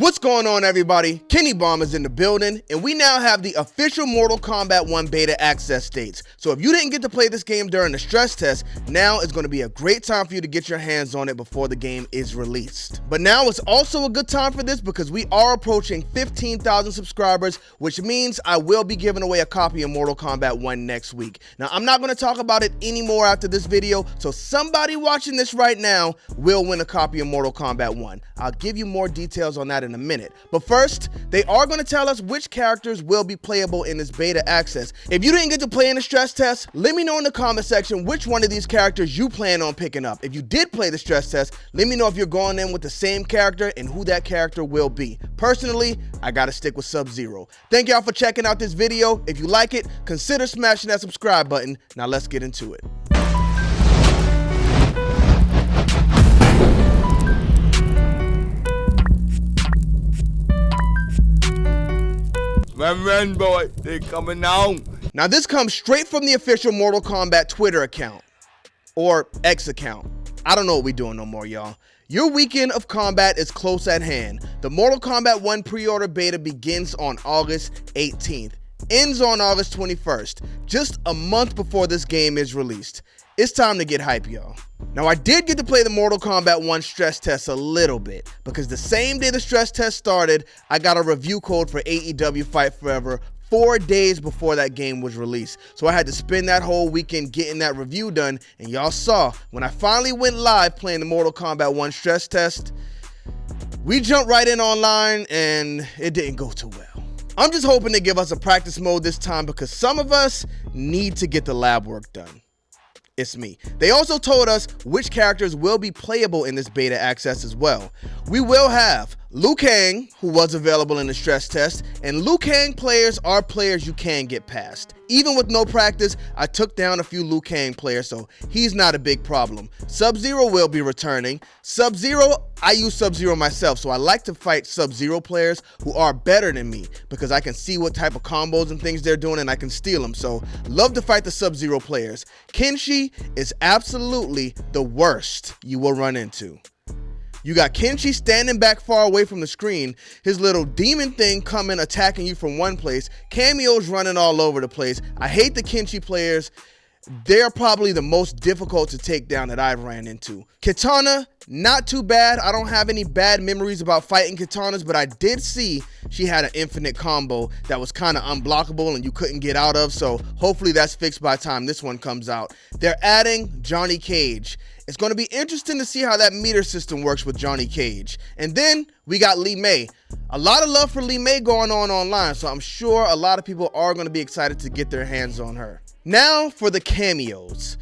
What's going on, everybody? Kenny Bomb is in the building, and we now have the official Mortal Kombat 1 beta access dates. So if you didn't get to play this game during the stress test, now is going to be a great time for you to get your hands on it before the game is released. But now it's also a good time for this because we are approaching 15,000 subscribers, which means I will be giving away a copy of Mortal Kombat 1 next week. Now, I'm not going to talk about it anymore after this video, so somebody watching this right now will win a copy of Mortal Kombat 1. I'll give you more details on that in a minute. But first, they are going to tell us which characters will be playable in this beta access. If you didn't get to play in the stress test, let me know in the comment section which one of these characters you plan on picking up. If you did play the stress test, let me know if you're going in with the same character and who that character will be. Personally, I gotta stick with Sub-Zero. Thank y'all for checking out this video. If you like it, consider smashing that subscribe button. Now let's get into it. Run, boy, they coming on. Now this comes straight from the official Mortal Kombat Twitter account, or X account. I don't know what we're doing no more, y'all. Your weekend of combat is close at hand. The Mortal Kombat 1 pre-order beta begins on August 18th, ends on August 21st, just a month before this game is released. It's time to get hype, y'all. Now, I did get to play the Mortal Kombat 1 stress test a little bit, because the same day the stress test started, I got a review code for AEW Fight Forever 4 days before that game was released. So I had to spend that whole weekend getting that review done, and y'all saw, when I finally went live playing the Mortal Kombat 1 stress test, we jumped right in online, and it didn't go too well. I'm just hoping they give us a practice mode this time, because some of us need to get the lab work done. It's me. They also told us which characters will be playable in this beta access as well. We will have Liu Kang, who was available in the stress test, and Liu Kang players are players you can get past. Even with no practice, I took down a few Liu Kang players, so he's not a big problem. Sub-Zero will be returning. Sub-Zero, I use Sub-Zero myself, so I like to fight Sub-Zero players who are better than me because I can see what type of combos and things they're doing and I can steal them, so love to fight the Sub-Zero players. Kenshi is absolutely the worst you will run into. You got Kenshi standing back far away from the screen, his little demon thing coming attacking you from one place, Cameos running all over the place. I hate the Kenshi players. They're probably the most difficult to take down that I've ran into. Kitana, not too bad. I don't have any bad memories about fighting Katanas, but I did see she had an infinite combo that was kind of unblockable and you couldn't get out of, so hopefully that's fixed by the time this one comes out. They're adding Johnny Cage. It's going to be interesting to see how that meter system works with Johnny Cage. And then we got Li Mei. A lot of love for Li Mei going on online, so I'm sure a lot of people are going to be excited to get their hands on her. Now for the cameos.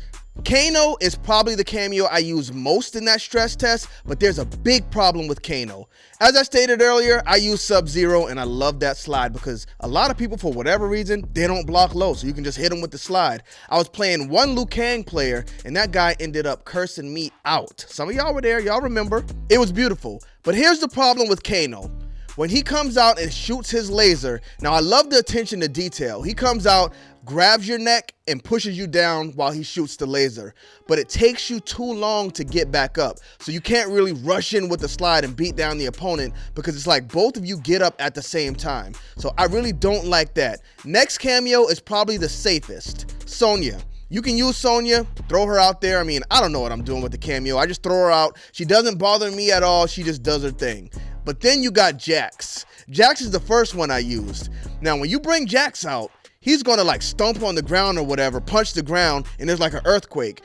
Kano is probably the cameo I use most in that stress test, but there's a big problem with Kano. As I stated earlier, I use Sub-Zero and I love that slide because a lot of people, for whatever reason, they don't block low, so you can just hit them with the slide. I was playing one Liu Kang player and that guy ended up cursing me out. Some of y'all were there, y'all remember. It was beautiful, but here's the problem with Kano. When he comes out and shoots his laser, now I love the attention to detail. He comes out, grabs your neck, and pushes you down while he shoots the laser. But it takes you too long to get back up. So you can't really rush in with the slide and beat down the opponent because it's like both of you get up at the same time. So I really don't like that. Next cameo is probably the safest, Sonya. You can use Sonya, throw her out there. I mean, I don't know what I'm doing with the cameo. I just throw her out. She doesn't bother me at all. She just does her thing. But then you got Jax. Jax is the first one I used. Now, when you bring Jax out, he's gonna like stomp on the ground or whatever, punch the ground, and there's like an earthquake.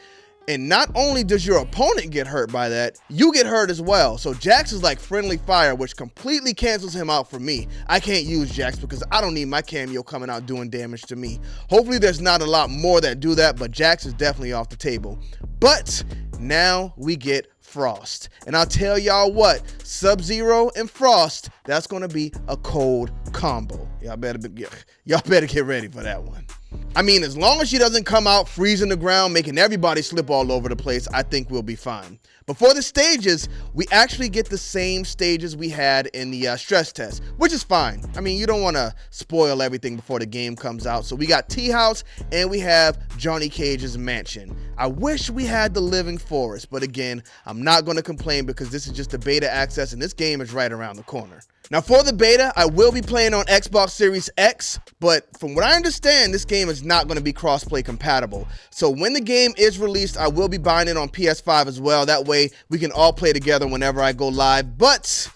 And not only does your opponent get hurt by that, you get hurt as well. So Jax is like friendly fire, which completely cancels him out for me. I can't use Jax because I don't need my cameo coming out doing damage to me. Hopefully there's not a lot more that do that, but Jax is definitely off the table. But now we get Frost. And I'll tell y'all what, Sub-Zero and Frost, that's gonna be a cold combo. Y'all better get ready for that one. I mean, as long as she doesn't come out freezing the ground, making everybody slip all over the place, I think we'll be fine. But for the stages, we actually get the same stages we had in the stress test, which is fine. I mean, you don't want to spoil everything before the game comes out. So we got Tea House and we have Johnny Cage's mansion. I wish we had the Living Forest, but again, I'm I'm not going to complain because this is just the beta access and this game is right around the corner. Now for the beta, I will be playing on Xbox Series X, but from what I understand, this game is not going to be crossplay compatible. So when the game is released, I will be buying it on PS5 as well. That way we can all play together whenever I go live, but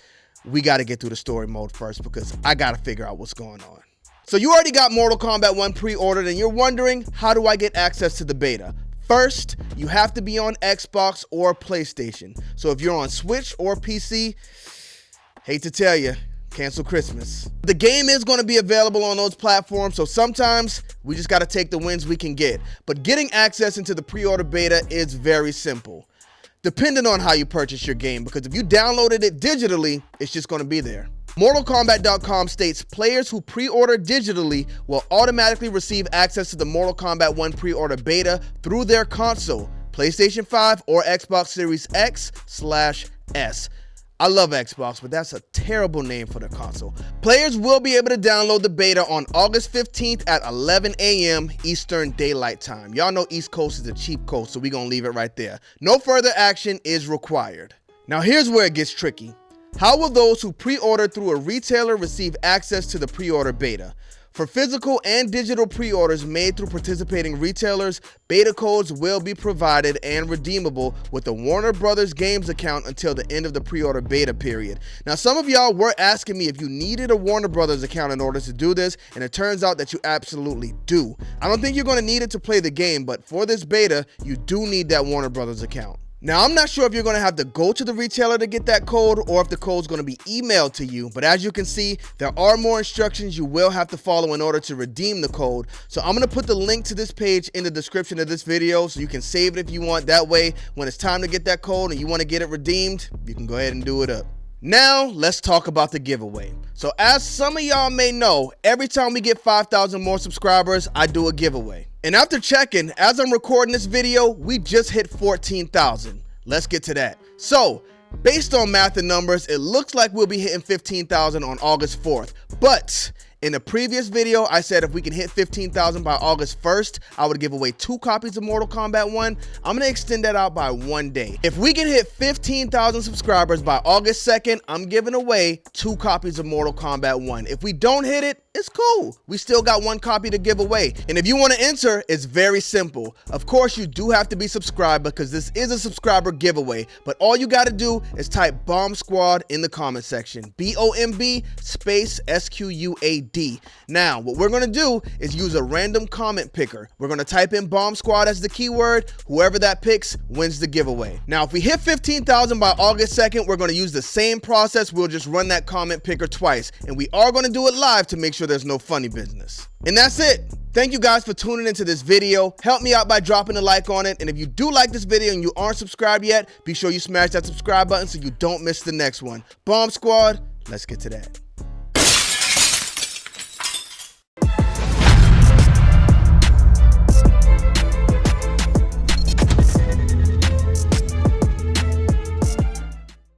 we got to get through the story mode first because I got to figure out what's going on. So you already got Mortal Kombat 1 pre-ordered and you're wondering, how do I get access to the beta? First, you have to be on Xbox or PlayStation. So if you're on Switch or PC, hate to tell you, cancel Christmas. The game is going to be available on those platforms, so sometimes we just got to take the wins we can get. But getting access into the pre-order beta is very simple, depending on how you purchase your game, because if you downloaded it digitally, it's just going to be there. MortalKombat.com states players who pre-order digitally will automatically receive access to the Mortal Kombat 1 pre-order beta through their console, PlayStation 5 or Xbox Series X/S. I love Xbox, but that's a terrible name for the console. Players will be able to download the beta on August 15th at 11 a.m. Eastern Daylight Time. Y'all know East Coast is a cheap coast, so we're gonna leave it right there. No further action is required. Now here's where it gets tricky. How will those who pre-order through a retailer receive access to the pre-order beta? For physical and digital pre-orders made through participating retailers, beta codes will be provided and redeemable with a Warner Brothers Games account until the end of the pre-order beta period. Now, some of y'all were asking me if you needed a Warner Brothers account in order to do this, and it turns out that you absolutely do. I don't think you're going to need it to play the game, but for this beta, you do need that Warner Brothers account. Now, I'm not sure if you're going to have to go to the retailer to get that code or if the code's going to be emailed to you, but as you can see, there are more instructions you will have to follow in order to redeem the code. So I'm going to put the link to this page in the description of this video so you can save it if you want. That way, when it's time to get that code and you want to get it redeemed, you can go ahead and do it up. Now, let's talk about the giveaway. So as some of y'all may know, every time we get 5,000 more subscribers, I do a giveaway. And after checking, as I'm recording this video, we just hit 14,000. Let's get to that. So, based on math and numbers, it looks like we'll be hitting 15,000 on August 4th. But in the previous video, I said if we can hit 15,000 by August 1st, I would give away 2 copies of Mortal Kombat 1. I'm gonna extend that out by 1 day. If we can hit 15,000 subscribers by August 2nd, I'm giving away 2 copies of Mortal Kombat 1. If we don't hit it, it's cool. We still got 1 copy to give away. And if you want to enter, it's very simple. Of course, you do have to be subscribed because this is a subscriber giveaway. But all you got to do is type Bomb Squad in the comment section. BOMB space SQUAD. Now, what we're going to do is use a random comment picker. We're going to type in Bomb Squad as the keyword. Whoever that picks wins the giveaway. Now, if we hit 15,000 by August 2nd, we're going to use the same process. We'll just run that comment picker twice. And we are going to do it live to make sure there's no funny business. And that's it. Thank you guys for tuning into this video. Help me out by dropping a like on it. And if you do like this video and you aren't subscribed yet, be sure you smash that subscribe button so you don't miss the next one. Bomb Squad, let's get to that.